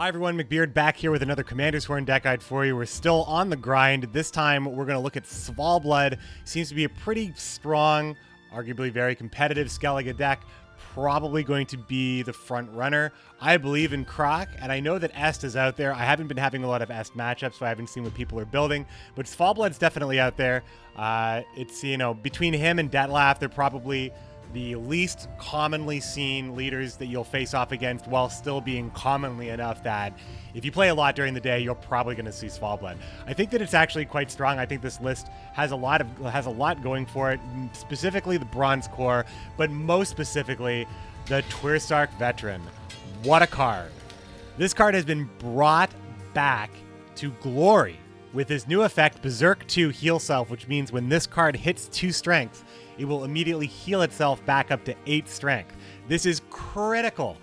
Hi everyone, McBeard back here with another Commander's Horn deck guide for you. We're still on the grind. This time we're going to look at SVALBLOD. Seems to be a pretty strong, arguably very competitive Skellige deck. Probably going to be the front runner. I believe in Croc, and I know that Est is out there. I haven't been having a lot of Est matchups, so I haven't seen what people are building, but SVALBLOD's definitely out there. It's, you know, between him and Detlef, they're probably the least commonly seen leaders that you'll face off against, while still being commonly enough that if you play a lot during the day, you're probably going to see SVALBLOD. I think that it's actually quite strong. I think this list has a lot going for it, specifically the Bronze Core, but most specifically the Tuirseach Veteran. What a card. This card has been brought back to glory with his new effect, Berserk 2 Heal Self, which means when this card hits 2 strength, it will immediately heal itself back up to 8 strength. This is critical.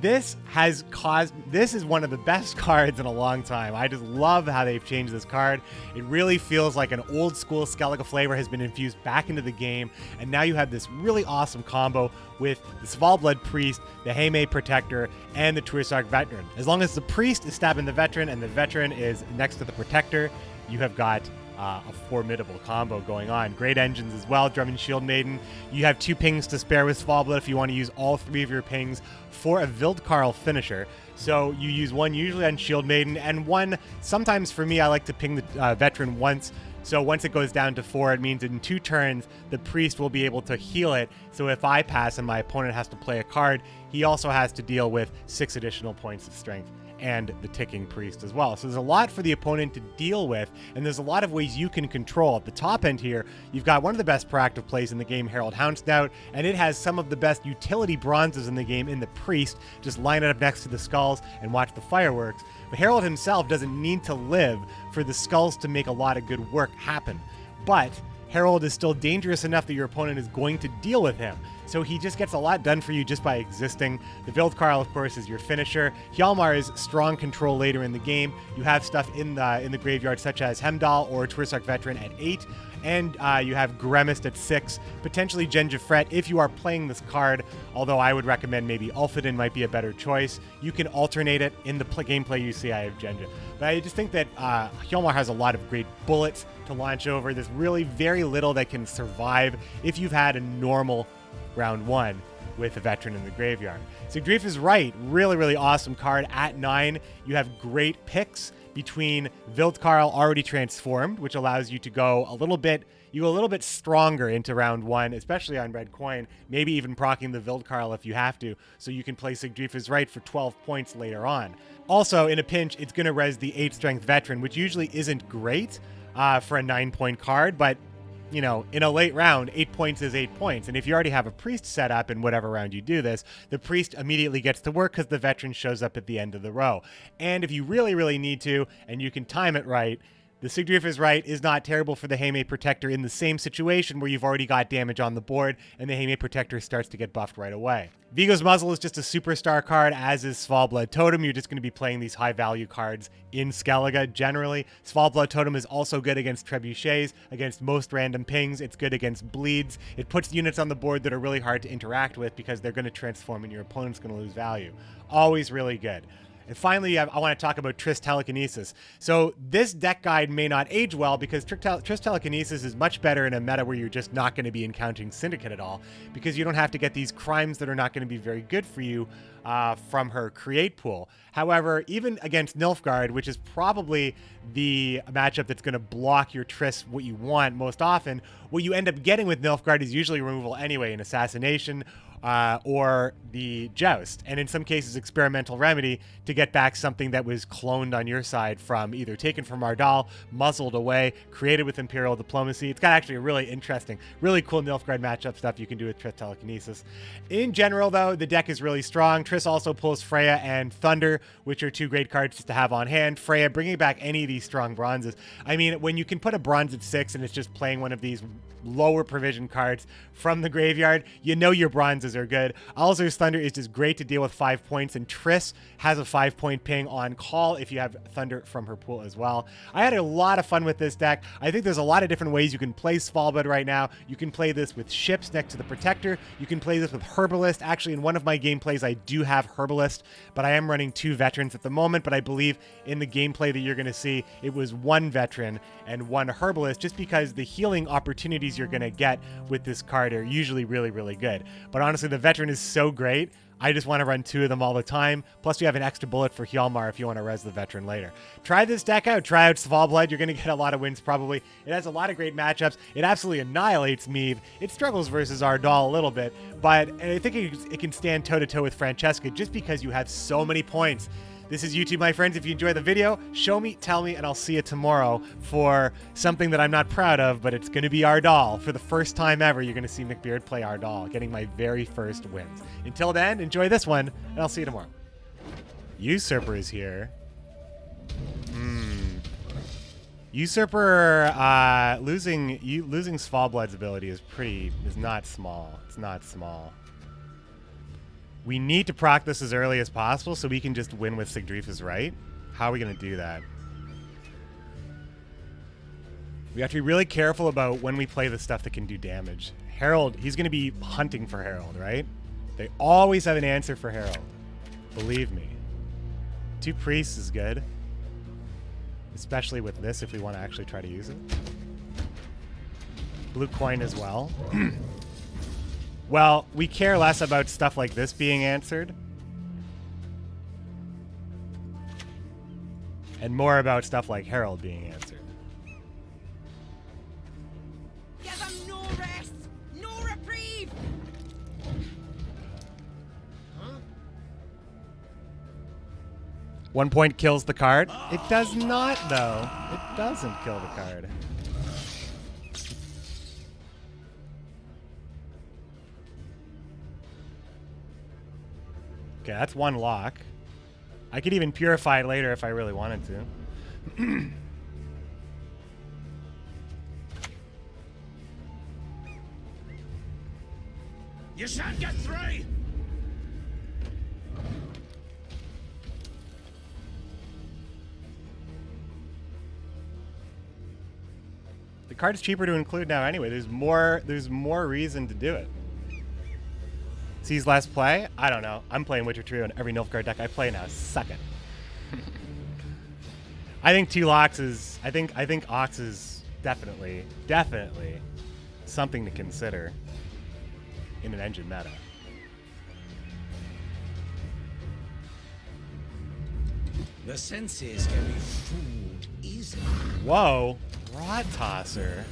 This is one of the best cards in a long time. I just love how they've changed this card. It really feels like an old school Skellige flavor has been infused back into the game, and now you have this really awesome combo with the SVALBLOD Priest, the Heme Protector, and the Tuirseach Veteran. As long as the Priest is stabbing the Veteran and the Veteran is next to the Protector, you have got a formidable combo going on. Great engines as well. Drum and Shield Maiden. You have 2 pings to spare with SVALBLOD if you want to use all 3 of your pings for a Nilfgaard finisher. So you use one usually on Shield Maiden, and one sometimes for me I like to ping the Veteran once. So once it goes down to 4, it means in 2 turns the Priest will be able to heal it. So if I pass and my opponent has to play a card, he also has to deal with 6 additional points of strength and the ticking Priest as well. So there's a lot for the opponent to deal with, and there's a lot of ways you can control. At the top end here, you've got one of the best proactive plays in the game, Herald Houndsnout, and it has some of the best utility bronzes in the game in the Priest. Just line it up next to the skulls and watch the fireworks. But Herald himself doesn't need to live for the skulls to make a lot of good work happen. But Herald is still dangerous enough that your opponent is going to deal with him. So he just gets a lot done for you just by existing. The Nilfgaard, of course, is your finisher. Hjalmar is strong control later in the game. You have stuff in the graveyard such as Heimdall or Tuirseach Veteran at 8. And you have Gremist at 6, potentially Genjifret if you are playing this card, although I would recommend maybe Ulfedin might be a better choice. You can alternate it in the gameplay you see I have Genja. But I just think that Hjalmar has a lot of great bullets to launch over. There's really very little that can survive if you've had a normal round 1 with a Veteran in the graveyard. Sigdrief is right. Really, really awesome card. At 9, you have great picks between Nilfgaard already transformed, which allows you to go a little bit stronger into round 1, especially on red coin, maybe even proccing the Nilfgaard if you have to, so you can play Sigdrief is right for 12 points later on. Also, in a pinch, it's going to res the 8 strength Veteran, which usually isn't great for a 9-point card, but you know, in a late round, 8 points is 8 points. And if you already have a Priest set up in whatever round you do this, the Priest immediately gets to work because the Veteran shows up at the end of the row. And if you really, really need to, and you can time it right, the Sigdrief is right is not terrible for the Heme Protector in the same situation where you've already got damage on the board and the Heme Protector starts to get buffed right away. Vigo's Muzzle is just a superstar card, as is SVALBLOD Totem. You're just going to be playing these high-value cards in Skellige generally. SVALBLOD Totem is also good against Trebuchets, against most random pings. It's good against bleeds. It puts units on the board that are really hard to interact with because they're going to transform and your opponent's going to lose value. Always really good. And finally, I want to talk about Triss Telekinesis. So this deck guide may not age well because Triss Telekinesis is much better in a meta where you're just not going to be encountering Syndicate at all, because you don't have to get these crimes that are not going to be very good for you from her create pool. However, even against Nilfgaard, which is probably the matchup that's going to block your Triss what you want most often, what you end up getting with Nilfgaard is usually removal anyway, an Assassination, or the Joust, and in some cases Experimental Remedy to get back something that was cloned on your side from either taken from Ardal, muzzled away, created with Imperial Diplomacy. It's got actually a really interesting, really cool Nilfgaard matchup stuff you can do with Triss Telekinesis. In general, though, the deck is really strong. Triss also pulls Freya and Thunder, which are 2 great cards just to have on hand. Freya bringing back any of these strong bronzes. I mean, when you can put a bronze at 6 and it's just playing one of these lower provision cards from the graveyard, you know your bronzes thunders are good. Alzur's thunder is just great to deal with 5 points, and Triss has a 5-point ping on call if you have thunder from her pool as well. I had a lot of fun with this deck. I think there's a lot of different ways you can play SVALBLOD right now. You can play this with ships next to the Protector. You can play this with Herbalist. Actually, in one of my gameplays, I do have Herbalist, but I am running 2 veterans at the moment. But I believe in the gameplay that you're going to see, it was 1 veteran and 1 Herbalist, just because the healing opportunities you're going to get with this card are usually really, really good. But honestly, the veteran is so great. I just want to run 2 of them all the time. Plus, you have an extra bullet for Hjalmar if you want to res the veteran later. Try this deck out. Try out SVALBLOD. You're going to get a lot of wins, probably. It has a lot of great matchups. It absolutely annihilates Meave. It struggles versus Ardal a little bit, but I think it can stand toe-to-toe with Francesca just because you have so many points. This is YouTube, my friends. If you enjoy the video, show me, tell me, and I'll see you tomorrow for something that I'm not proud of, but it's going to be Ardal. For the first time ever, you're going to see McBeard play Ardal, getting my very first wins. Until then, enjoy this one, and I'll see you tomorrow. Usurper is here. Usurper, losing SVALBLOD's ability is not small. It's not small. We need to proc this as early as possible so we can just win with Sigdrifa's right. How are we going to do that? We have to be really careful about when we play the stuff that can do damage. Herald, he's going to be hunting for Herald, right? They always have an answer for Herald. Believe me. 2 priests is good. Especially with this if we want to actually try to use it. Blue coin as well. Well, we care less about stuff like this being answered. And more about stuff like Herald being answered. Give them no rest! No reprieve! Huh? 1 point kills the card. It does not, though. It doesn't kill the card. Okay, that's 1 lock. I could even purify it later if I really wanted to. You shan't get through! The card is cheaper to include now anyway. There's more reason to do it. Sees less play? I don't know. I'm playing Witcher Trio in every Nilfgaard deck I play now. Suck it. I think 2 locks is... I think Ox is definitely something to consider in an engine meta. The senses can be fooled easily. Whoa. Rod Tosser.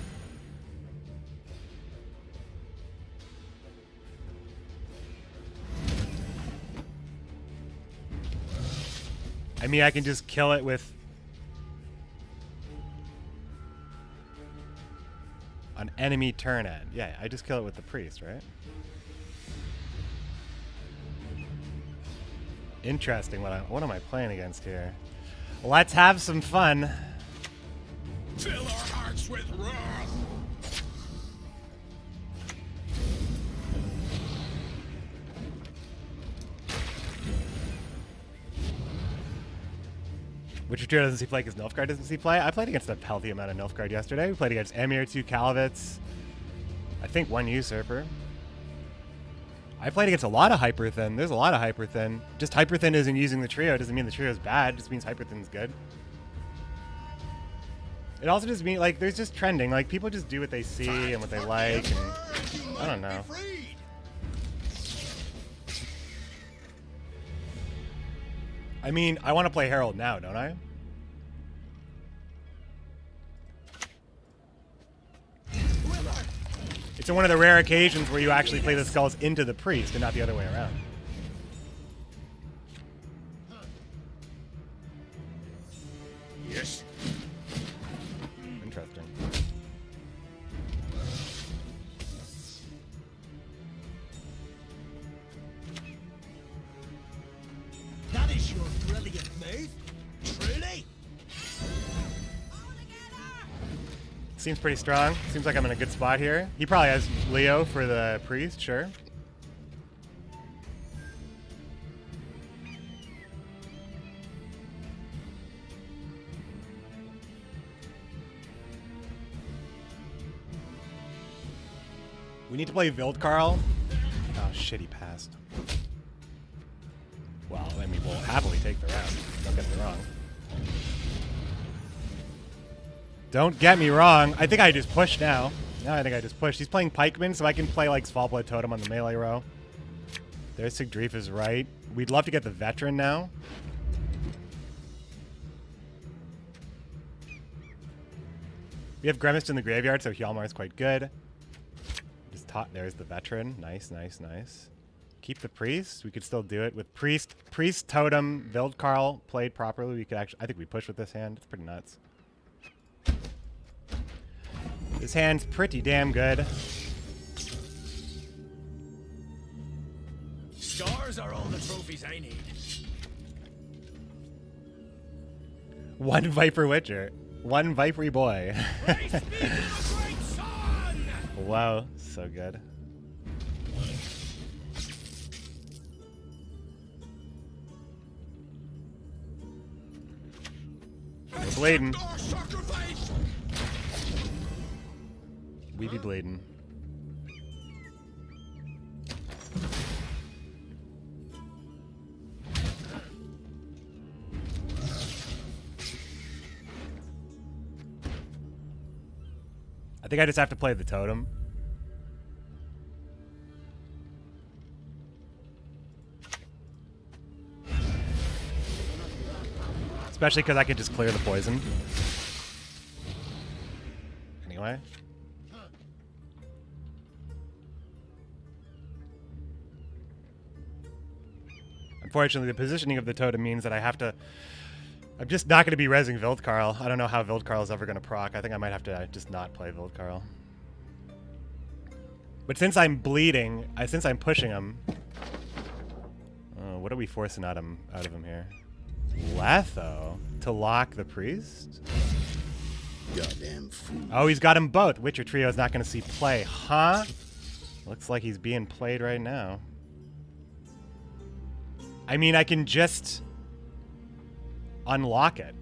I mean, I can just kill it with an enemy turn end. Yeah, I just kill it with the priest, right? Interesting. What am I playing against here? Let's have some fun. Fill our hearts with wrath. Witcher Trio doesn't see play because Nilfgaard doesn't see play. I played against a healthy amount of Nilfgaard yesterday. We played against Emir, 2 Calavits, I think 1 Usurper. I played against a lot of Hyperthin. There's a lot of Hyperthin. Just Hyperthin isn't using the trio. It doesn't mean the trio is bad. It just means Hyperthin's good. It also just means, like, there's just trending. Like, people just do what they see and what they like. And I don't know. I mean, I want to play Herald now, don't I? It's one of the rare occasions where you actually play the skulls into the priest and not the other way around. Yes. Interesting. That is your brilliant move, truly. Seems pretty strong. Seems like I'm in a good spot here. He probably has Leo for the priest, sure. We need to play Wildkarl. Oh, shit, he passed. Well, I mean, we'll happily take the round. Don't get me wrong. Don't get me wrong. I think I just push now. No, I think I just push. He's playing Pikeman, so I can play like SVALBLOD Totem on the melee row. There's Sigdrief is right. We'd love to get the Veteran now. We have Gremist in the graveyard, so Hjalmar is quite good. Just there's the Veteran. Nice, nice, nice. Keep the Priest. We could still do it with Priest, Totem, Wildkarl played properly. We could actually, I think we push with this hand. It's pretty nuts. This hand's pretty damn good. Stars are all the trophies I need. One Viper Witcher. One Vipery boy. Wow, so good. We're bleeding. We be bleeding. I think I just have to play the totem. Especially because I can just clear the poison. Anyway. Unfortunately, the positioning of the totem means that I have to... I'm just not going to be rezzing Wildkarl. I don't know how Wildkarl is ever going to proc. I think I might have to just not play Wildkarl. But since I'm bleeding, since I'm pushing him... what are we forcing out of him here? Letho to lock the Priest? Goddamn fool. Oh, he's got him both. Witcher Trio is not going to see play, huh? Looks like he's being played right now. I mean, I can just unlock it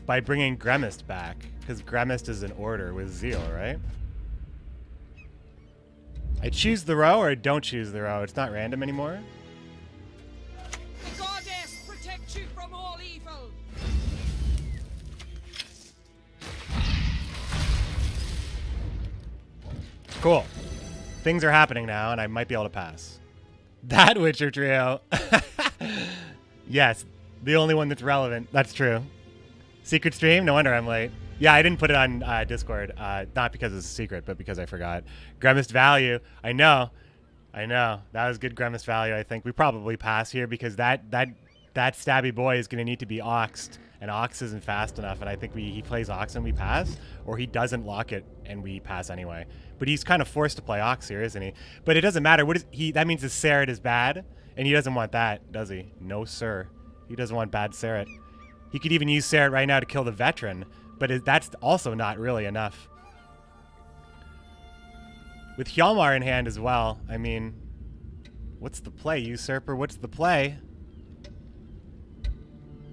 by bringing Gremist back, because Gremist is in order with Zeal, right? I choose the row or I don't choose the row. It's not random anymore. The goddess protect you from all evil. Cool. Things are happening now, and I might be able to pass. That Witcher Trio. Yes, the only one that's relevant. That's true. Secret stream? No wonder I'm late. Yeah, I didn't put it on Discord. Not because it's a secret, but because I forgot. Gremist value. I know. That was good Gremist value, I think. We probably pass here because that stabby boy is going to need to be oxed. And Ox isn't fast enough, and I think he plays Ox and we pass, or he doesn't lock it and we pass anyway. But he's kind of forced to play Ox here, isn't he? But it doesn't matter. What is he? That means his Seret is bad, and he doesn't want that, does he? No, sir. He doesn't want bad Seret. He could even use Seret right now to kill the Veteran, but that's also not really enough. With Hjalmar in hand as well, I mean, what's the play, Usurper? What's the play?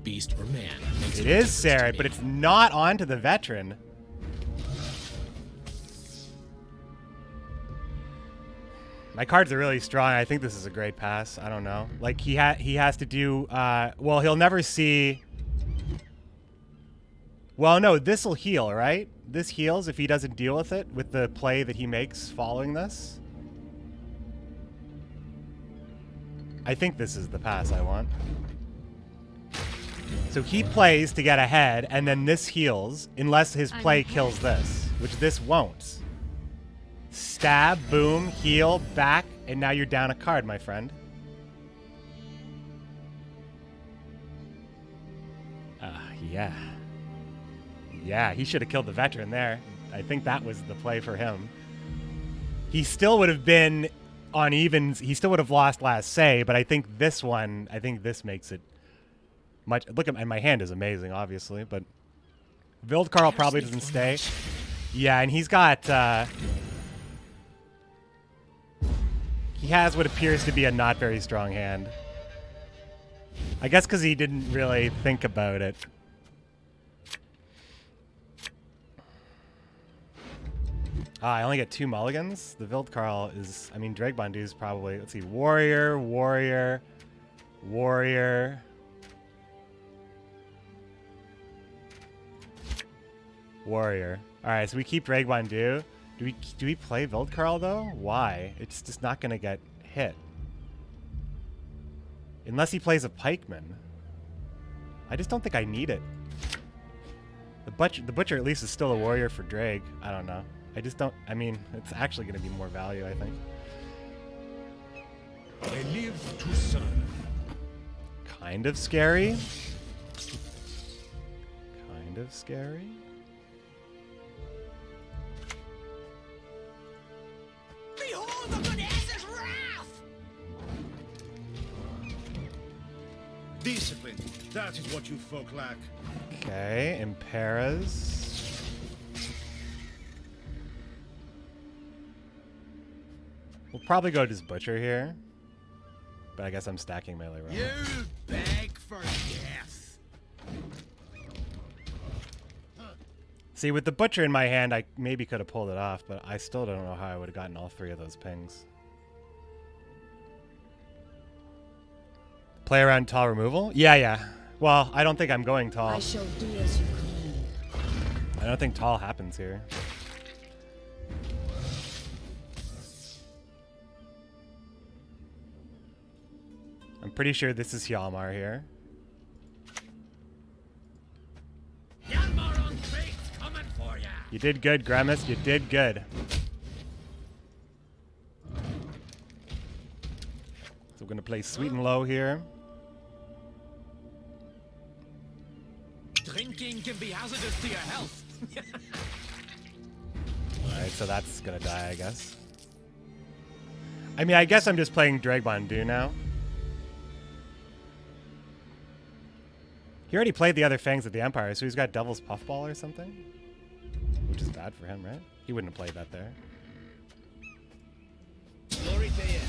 Beast or man. It is Seret, but it's not onto the Veteran. My cards are really strong. I think this is a great pass. I don't know. Like, he has to do... well, he'll never see... Well, no, this will heal, right? This heals if he doesn't deal with it, with the play that he makes following this. I think this is the pass I want. So he plays to get ahead, and then this heals, unless his play kills this, which this won't. Stab, boom, heal, back, and now you're down a card, my friend. Yeah. Yeah, he should have killed the Veteran there. I think that was the play for him. He still would have been on evens. He still would have lost last say, but I think this makes it much. Look at my hand is amazing, obviously, but Wildkarl probably doesn't stay. Yeah, and he's got he has what appears to be a not very strong hand. I guess because he didn't really think about it. Ah, I only get 2 mulligans. The Vildkarl is, I mean, Dragbondu is probably, let's see, warrior, warrior, warrior. Warrior. All right, so we keep Dragbondu. Do we play Vildkarl though? Why? It's just not gonna get hit. Unless he plays a pikeman. I just don't think I need it. The butcher at least is still a warrior for Drag. I don't know. I just don't. I mean, it's actually gonna be more value, I think. I live to serve. Kind of scary. Kind of scary. Behold the goddess's wrath! Discipline. That is what you folk lack. Okay, Imperas. We'll probably go just butcher here. But I guess I'm stacking melee row. You beg for death. See, with the butcher in my hand, I maybe could have pulled it off, but I still don't know how I would have gotten all 3 of those pings. Play around tall removal? Yeah. Well, I don't think I'm going tall. I shall do as you command. I don't think tall happens here. I'm pretty sure this is Hjalmar here. Hjalmar on faith coming for ya. You did good, Grimace. You did good. So we're going to play Sweet and Low here. Drinking can be hazardous to your health. Alright, so that's going to die, I guess. I mean, I guess I'm just playing Dragbondu now. He already played the other Fangs of the Empire, so he's got Devil's Puffball or something? Which is bad for him, right? He wouldn't have played that there. Glory to you.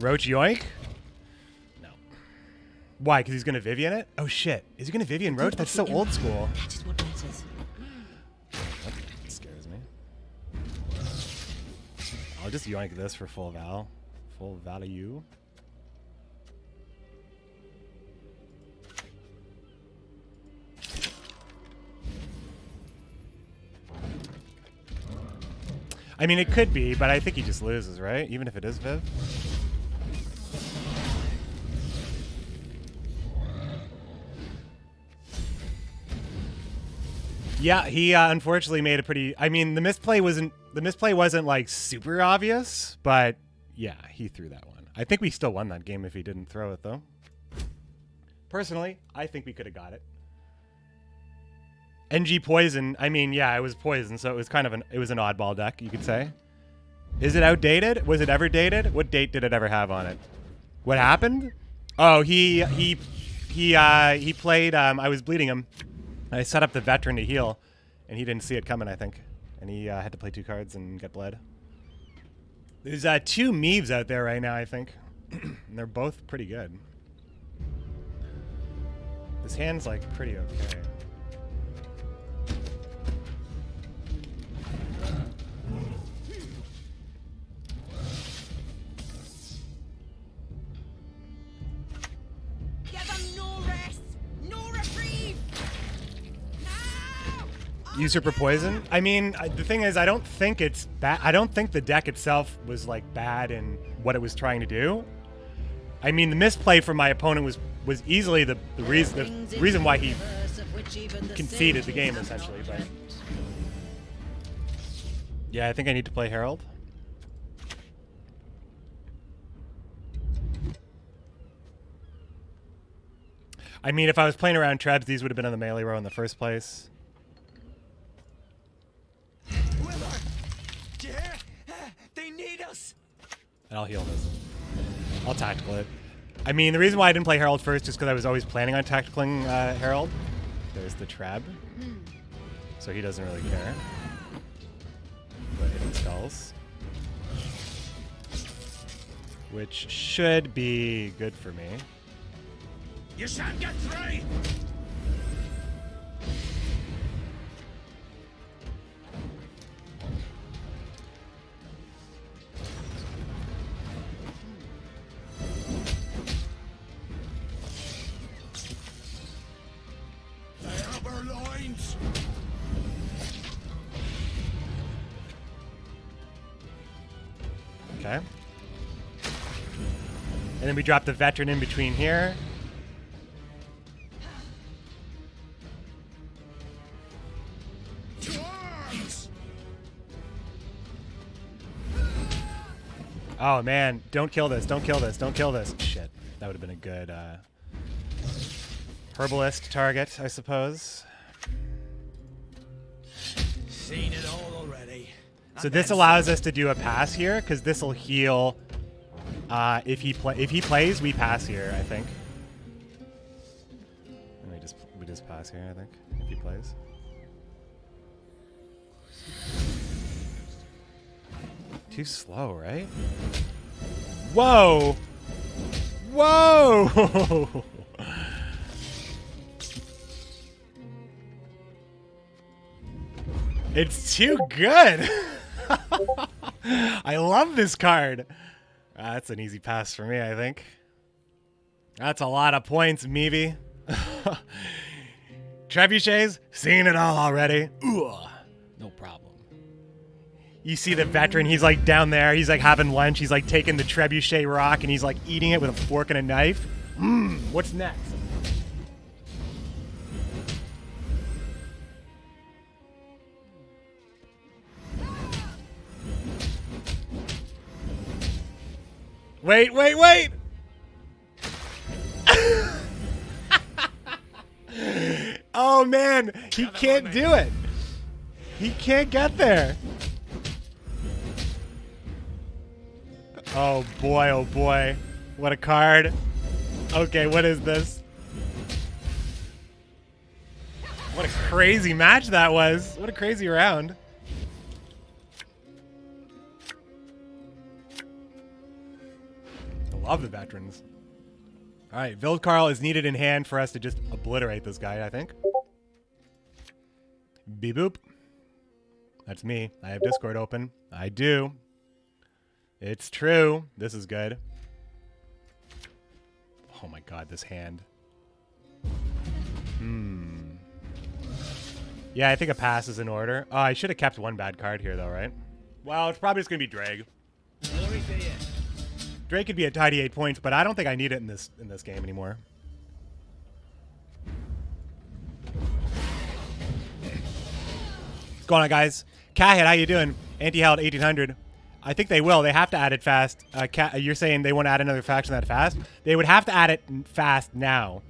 Roach Yoink? No. Why? Because he's going to Vivian it? Oh, shit. Is he going to Vivian Roach? That's so old school. That is what matters. That scares me. I'll just Yoink this for full val. Full value. I mean, it could be, but I think he just loses, right? Even if it is Viv. Yeah, he unfortunately made a pretty. I mean, the misplay wasn't like super obvious, but yeah, he threw that one. I think we still won that game if he didn't throw it, though. Personally, I think we could have got it. NG Poison, I mean, yeah, it was Poison, so it was kind of an oddball deck, you could say. Is it outdated? Was it ever dated? What date did it ever have on it? What happened? Oh, he played, I was bleeding him. I set up the Veteran to heal, and he didn't see it coming, I think. And he had to play 2 cards and get bled. There's 2 Meeves out there right now, I think. And they're both pretty good. This hand's, like, pretty okay. Usurper Poison? I mean, the thing is, I don't think it's bad. I don't think the deck itself was, like, bad in what it was trying to do. I mean, the misplay from my opponent was easily the reason why he conceded the game, essentially. But yeah, I think I need to play Herald. I mean, if I was playing around Trebs, these would have been on the melee row in the first place. They need us. And I'll heal this. I'll tactical it. I mean, the reason why I didn't play Herald first is because I was always planning on tacticaling Herald. There's the Treb. So he doesn't really care. But hitting skulls. Which should be good for me. You shan't get free. Okay. And then we drop the veteran in between here. To arms! Oh man, don't kill this, don't kill this, don't kill this. Shit, that would have been a good herbalist target, I suppose. Seen it all already. So this allows us to do a pass here, because this will heal. If he plays, we pass here, I think. And we just pass here, I think, if he plays. Too slow, right? Whoa! Whoa! It's too good! I love this card. That's an easy pass for me, I think. That's a lot of points, Meavy. Trebuchets, seen it all already. Ooh, no problem. You see the veteran, he's like down there, he's like having lunch, he's like taking the trebuchet rock and he's like eating it with a fork and a knife. What's next? Wait, wait, wait! Oh man, he can't do it. He can't get there. Oh boy, oh boy. What a card. Okay, what is this? What a crazy match that was. What a crazy round. I love the veterans. All right, Vildkarl is needed in hand for us to just obliterate this guy, I think. Beep boop. That's me. I have Discord open. I do. It's true. This is good. Oh my god, this hand. Yeah, I think a pass is in order. Oh, I should have kept one bad card here, though, right? Well, it's probably just going to be Drag. Glory to you. Drake could be a tidy 8 points, but I don't think I need it in this game anymore. What's going on, guys? Cathead, how you doing? Anti-Held 1800. I think they will. They have to add it fast. You're saying they want to add another faction that fast? They would have to add it fast now,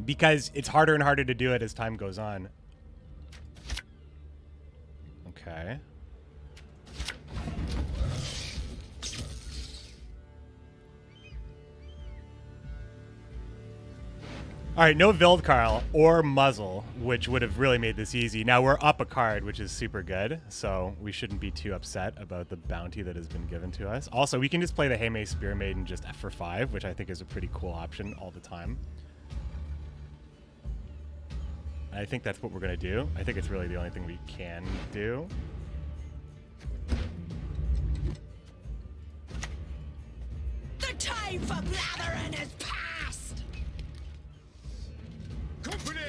because it's harder and harder to do it as time goes on. Okay. All right, no Vildkarl or Muzzle, which would have really made this easy. Now we're up a card, which is super good, so we shouldn't be too upset about the bounty that has been given to us. Also, we can just play the Heme Spear Maiden just F for 5, which I think is a pretty cool option all the time. I think that's what we're going to do. I think it's really the only thing we can do. The time for blathering is past! Company!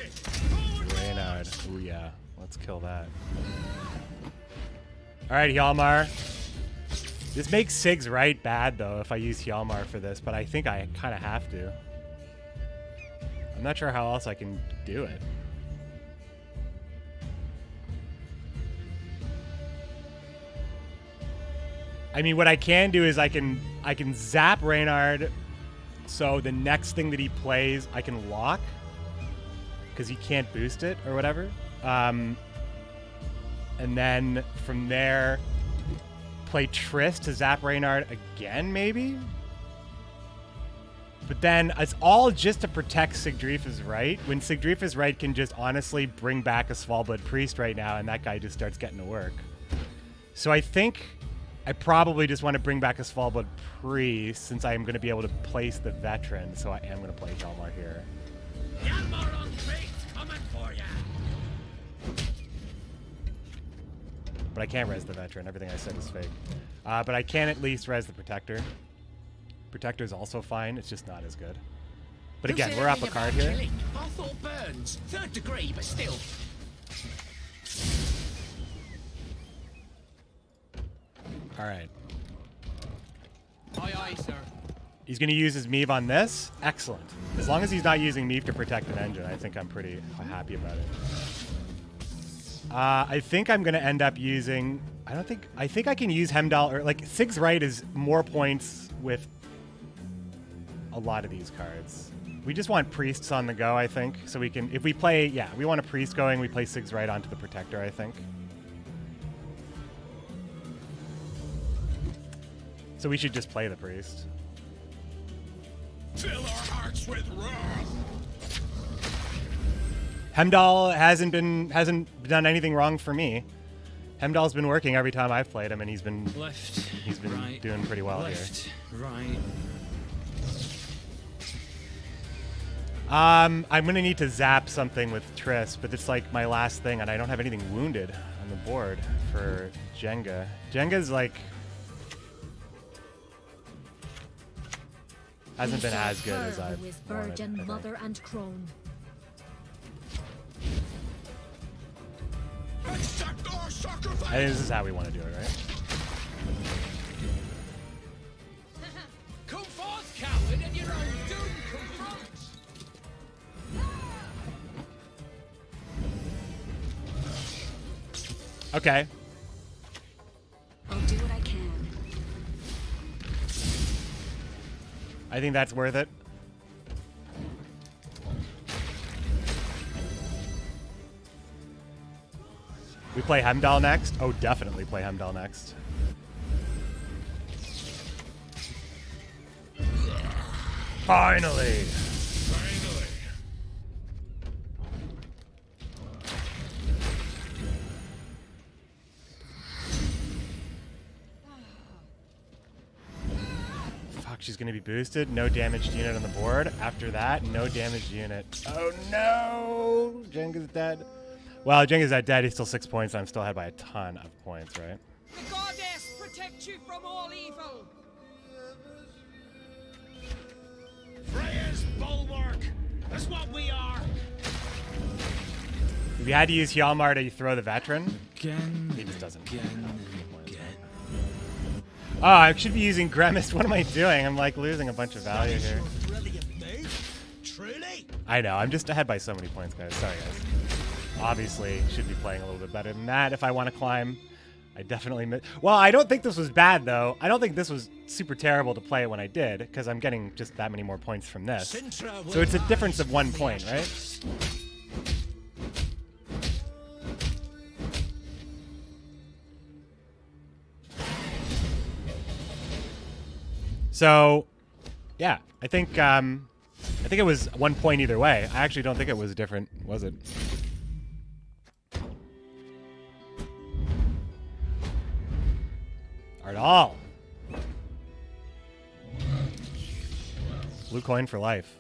Reynard. Ooh, yeah. Let's kill that. All right, Hjalmar. This makes Sig's right bad, though, if I use Hjalmar for this, but I think I kind of have to. I'm not sure how else I can do it. I mean, what I can do is I can zap Reynard, so the next thing that he plays, I can lock, because he can't boost it or whatever. And then from there, play Triss to zap Reynard again, maybe? But then it's all just to protect Sigdrifa's right, when Sigdrifa's right can just honestly bring back a SVALBLOD priest right now, and that guy just starts getting to work. So I think I probably just want to bring back a SVALBLOD priest, since I am going to be able to place the veteran, so I am going to play Hjalmar here. Hjalmar on crates coming for ya. But I can't res the veteran. Everything I said is fake. But I can at least res the protector. Protector is also fine. It's just not as good. But again, we're up a card here. I thought burns. 3rd degree, but still. All right. Aye, sir. He's going to use his Meave on this. Excellent. As long as he's not using Meave to protect an engine, I think I'm pretty happy about it. I think I'm going to end up using... I think I can use Hemdall, or like Sig's right is more points with a lot of these cards. We just want priests on the go, I think. So we can, if we play, yeah, we want a priest going, we play Sig's right onto the protector, I think. So we should just play the priest. Fill our hearts with wrath. Hemdall hasn't done anything wrong for me. Hemdall's been working every time I've played him, and he's been right, doing pretty well left, here. Right. I'm gonna need to zap something with Triss, but it's like my last thing, and I don't have anything wounded on the board for Jenga. Jenga's like hasn't been as good as I've with wanted, virgin I think. mother and crone. Accept our sacrifice. I think this is how we want to do it, right? Come forth, coward, and your own doom confront! Okay. I'll do what I can. I think that's worth it. We play Hemdall next? Oh, definitely play Hemdall next. Finally! Finally. Fuck, she's gonna be boosted. No damaged unit on the board. After that, no damaged unit. Oh no! Jenga's dead. Well, Jenga's not dead. He's still 6 points. I'm still ahead by a ton of points, right? The goddess protect you from all evil! Freya's bulwark. That's what we are. If you had to use Hjalmar to throw the veteran, Again. he just doesn't. Again. Oh, I should be using Grimace. What am I doing? I'm like losing a bunch of value here. Brilliant mate. Truly. I know. I'm just ahead by so many points, guys. Sorry, guys. Obviously, should be playing a little bit better than that if I want to climb. I definitely well, I don't think this was bad, though. I don't think this was super terrible to play it when I did, because I'm getting just that many more points from this. So it's a difference of 1 point, right? So, yeah, I think it was 1 point either way. I actually don't think it was different, was it? Ardal. Blue coin for life.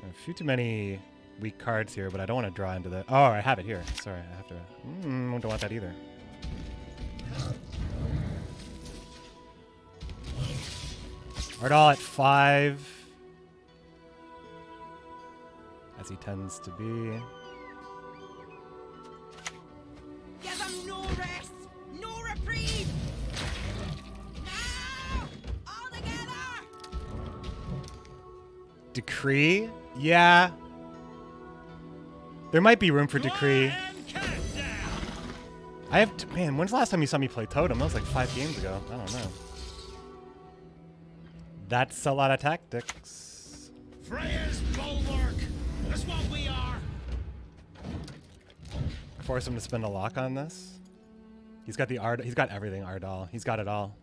A few too many weak cards here, but I don't want to draw into the... Oh, I have it here. Sorry, I have to... don't want that either. Ardal at 5. As he tends to be. Give them no rest, no reprieve! Now! All together! Decree? Yeah. There might be room for Decree. I have to... Man, when's the last time you saw me play Totem? That was like 5 games ago. I don't know. That's a lot of tactics. Freya's bulwark. That's what we are. Force him to spend a lock on this. He's got the He's got everything, Ardal. He's got it all.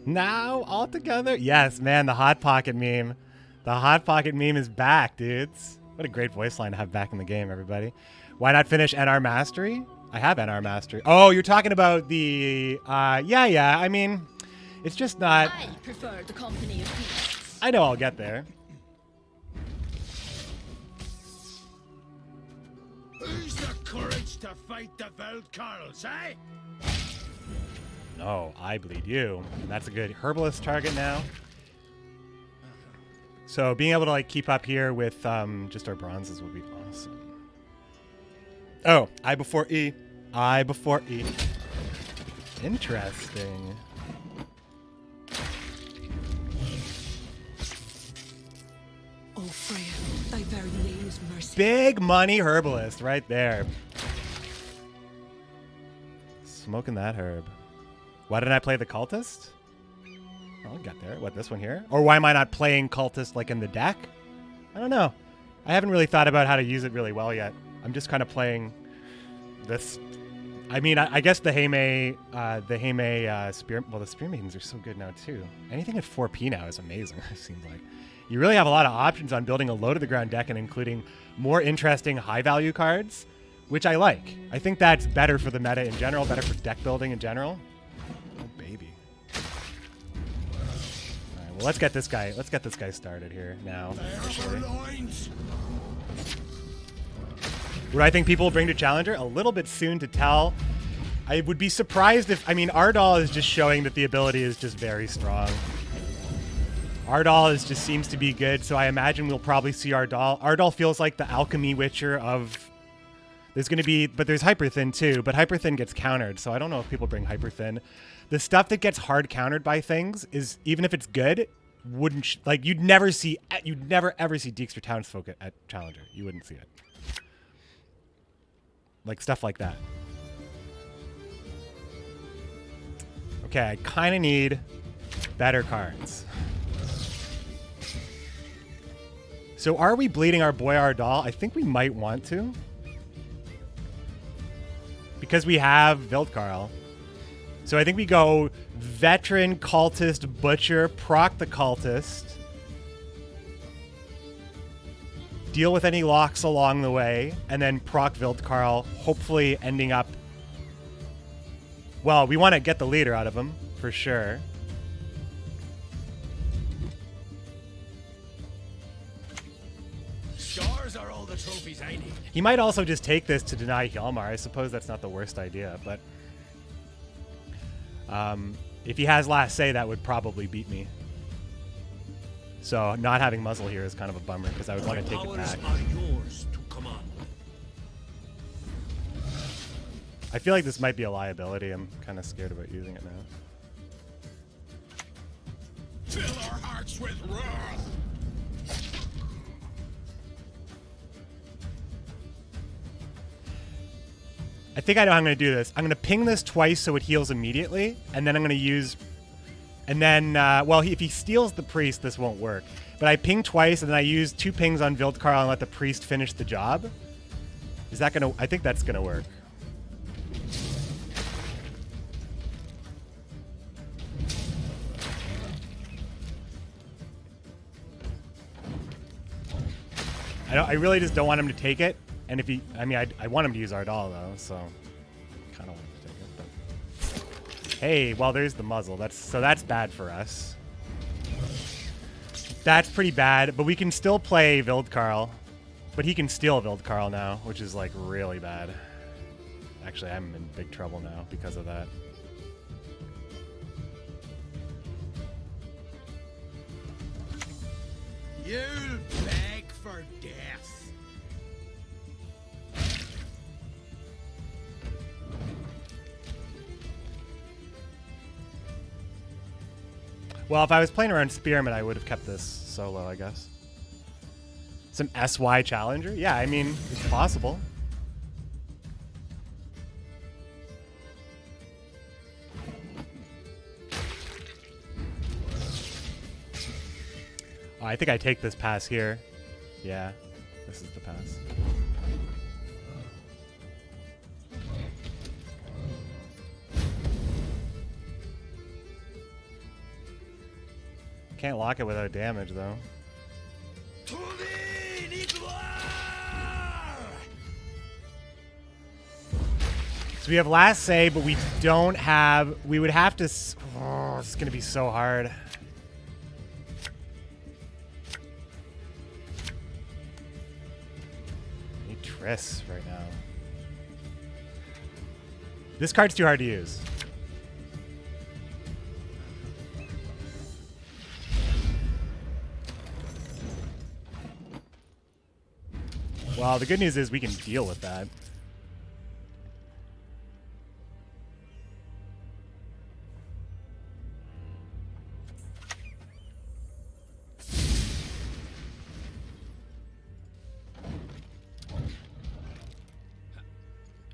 Now, all together. Yes, man, the Hot Pocket meme. The Hot Pocket meme is back, dudes. What a great voice line to have back in the game, everybody. Why not finish NR Mastery? I have NR Mastery. Oh, you're talking about the... yeah. I mean, it's just not... I prefer the company of beasts. I know I'll get there. Who's the courage to fight the Veldkarls, eh? No, I bleed you. And that's a good herbalist target now. So being able to like keep up here with just our bronzes would be awesome. Oh, I before E. I before E. Interesting. Oh, Freya, thy very name is mercy. Big money herbalist right there. Smoking that herb. Why didn't I play the cultist? I'll get there. What, this one here? Or why am I not playing cultist like in the deck? I don't know. I haven't really thought about how to use it really well yet. I'm just kind of playing this. I mean, I guess the Heime Spear. Well, the Spear Maidens are so good now too. Anything at 4P now is amazing. It seems like you really have a lot of options on building a low to the ground deck and including more interesting high value cards, which I like. I think that's better for the meta in general, better for deck building in general. Oh baby. All right, well let's get this guy. Let's get this guy started here now. There are lines. What do I think people will bring to Challenger? A little bit soon to tell. I would be surprised if, I mean, Ardal is just showing that the ability is just very strong. Ardal just seems to be good, so I imagine we'll probably see Ardal. Ardal feels like the alchemy witcher of, there's going to be, but there's Hyperthin too, but Hyperthin gets countered, so I don't know if people bring Hyperthin. The stuff that gets hard countered by things is, even if it's good, wouldn't, like, you'd never ever see Dijkstra Townsfolk at Challenger. You wouldn't see it. Like stuff like that. Okay, I kind of need better cards. So are we bleeding our boy Ardal? I think we might want to. Because we have Vildkarl. So I think we go Veteran, Cultist, Butcher, proc the Cultist. Deal with any locks along the way, and then proc Vildkarl, hopefully ending up... Well, we want to get the leader out of him, for sure. Scars are all the trophies I need. He might also just take this to deny Hjalmar. I suppose that's not the worst idea, but... if he has last say, that would probably beat me. So not having muzzle here is kind of a bummer because I would want to take it back. Are yours to command. I feel like this might be a liability. I'm kind of scared about using it now. Fill our hearts with wrath. I think I know how I'm going to do this. I'm going to ping this twice so it heals immediately, and then I'm going to use... And then, well, if he steals the priest, this won't work. But I ping twice, and then I use 2 pings on Vildkarl and let the priest finish the job. Is that going to... I think that's going to work. I really just don't want him to take it. And if he... I mean, I want him to use Ardal, though, so... kind of want him to take it, but... Hey, well, there's the muzzle. That's bad for us. That's pretty bad, but we can still play Vildkarl. But he can steal Vildkarl now, which is, like, really bad. Actually, I'm in big trouble now because of that. You'll beg for death. Well, if I was playing around Spearman, I would have kept this solo, I guess. Some SY Challenger? Yeah, I mean, it's possible. Oh, I think I take this pass here. Yeah, this is the pass. Can't lock it without damage, though. To thee, Nilfgaard! So we have last say, but we don't have... We would have to... Oh, it's going to be so hard. I need Triss right now. This card's too hard to use. Well, the good news is we can deal with that.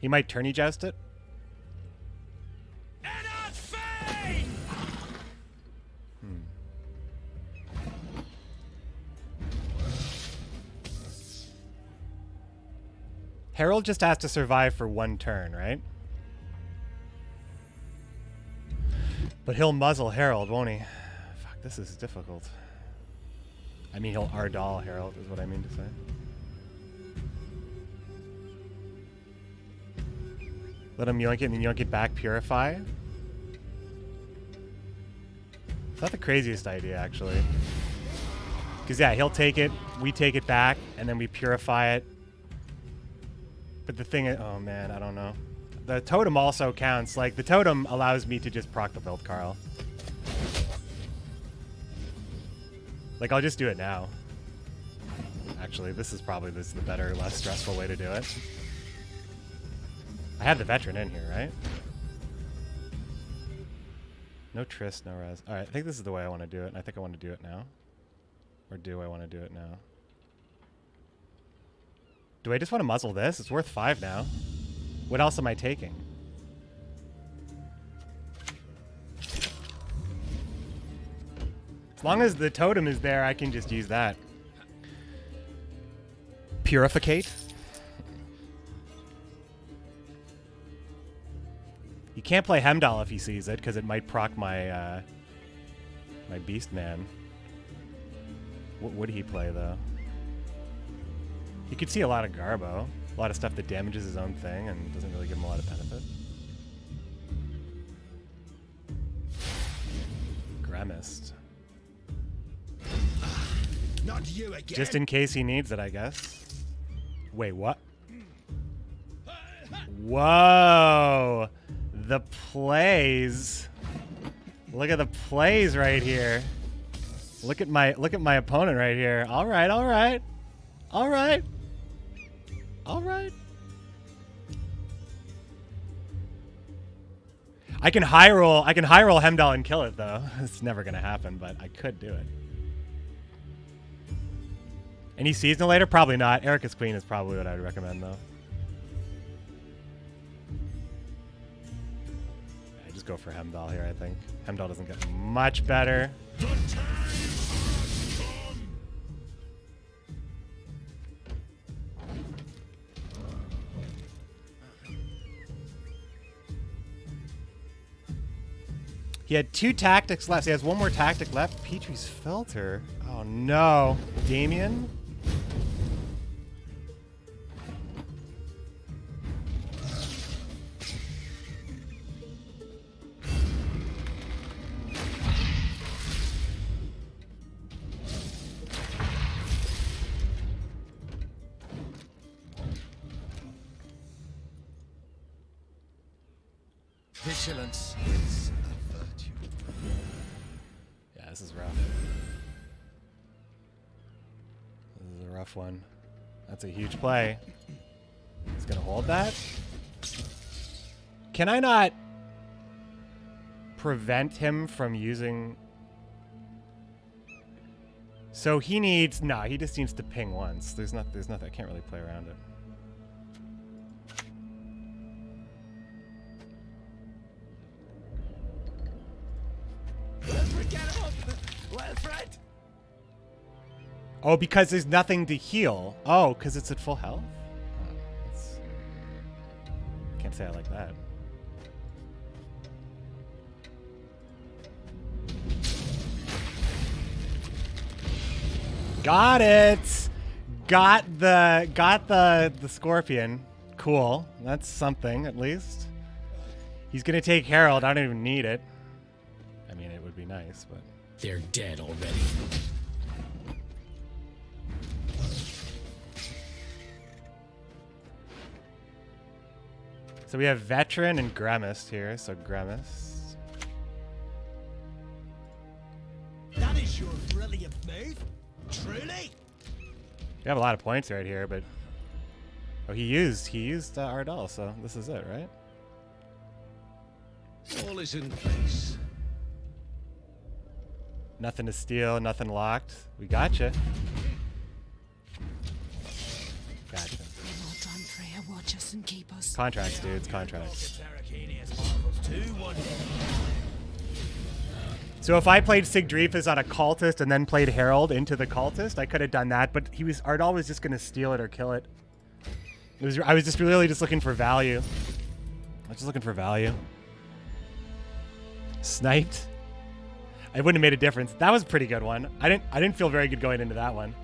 He might tourney joust it. Herald just has to survive for 1 turn, right? But he'll muzzle Herald, won't he? Fuck, this is difficult. I mean, he'll Ardal Herald, is what I mean to say. Let him yoink it and then yoink it back, purify. It's not the craziest idea, actually. Because, yeah, he'll take it, we take it back, and then we purify it. But the thing is, oh man, I don't know. The totem also counts. Like, the totem allows me to just proc the build, Carl. Like, I'll just do it now. Actually, this is the better, less stressful way to do it. I have the veteran in here, right? No Triss, no res. Alright, I think this is the way I want to do it, and I think I want to do it now. Or do I want to do it now? Do I just want to muzzle this? It's worth 5 now. What else am I taking? As long as the totem is there, I can just use that. Purificate. You can't play Hemdall if he sees it, because it might proc my my Beast Man. What would he play, though? You could see a lot of Garbo. A lot of stuff that damages his own thing and doesn't really give him a lot of benefit. Gremist. Not you again. Just in case he needs it, I guess. Wait, what? Whoa! The plays. Look at the plays right here. Look at my opponent right here. All right, all right. All right. All right. I can high roll Hemdall and kill it though. It's never gonna happen, but I could do it. Any seasonal later? Probably not. Erica's Queen is probably what I'd recommend though. I just go for Hemdall here, I think. Hemdall doesn't get much better. He had 2 tactics left. He has 1 more tactic left. Petrie's Filter. Oh no. Damien? Vigilance is a virtue. Yeah, this is rough. This is a rough one. That's a huge play. He's gonna hold that. Can I not prevent him from using... So he needs... No, he just needs to ping once. There's nothing... I can't really play around it. Oh, because there's nothing to heal. Oh, because it's at full health? Oh, can't say I like that. Got it! Got the Scorpion. Cool. That's something, at least. He's gonna take Herald. I don't even need it. I mean, it would be nice, but... They're dead already. So we have Veteran and Gremist here, so Gremist. That is your brilliant move. Truly. We have a lot of points right here, but Oh, he used Ardal, so this is it, right? All is in place. Nothing to steal, nothing locked. We gotcha. Gotcha. Lord John Freya, watch us and keep us. Contracts, dudes, contracts. So if I played Sigdriefus on a cultist and then played Herald into the cultist, I could have done that, but Ardal was just gonna steal it or kill it. I was just really just looking for value. I was just looking for value. Sniped. It wouldn't have made a difference. That was a pretty good one. I didn't feel very good going into that one.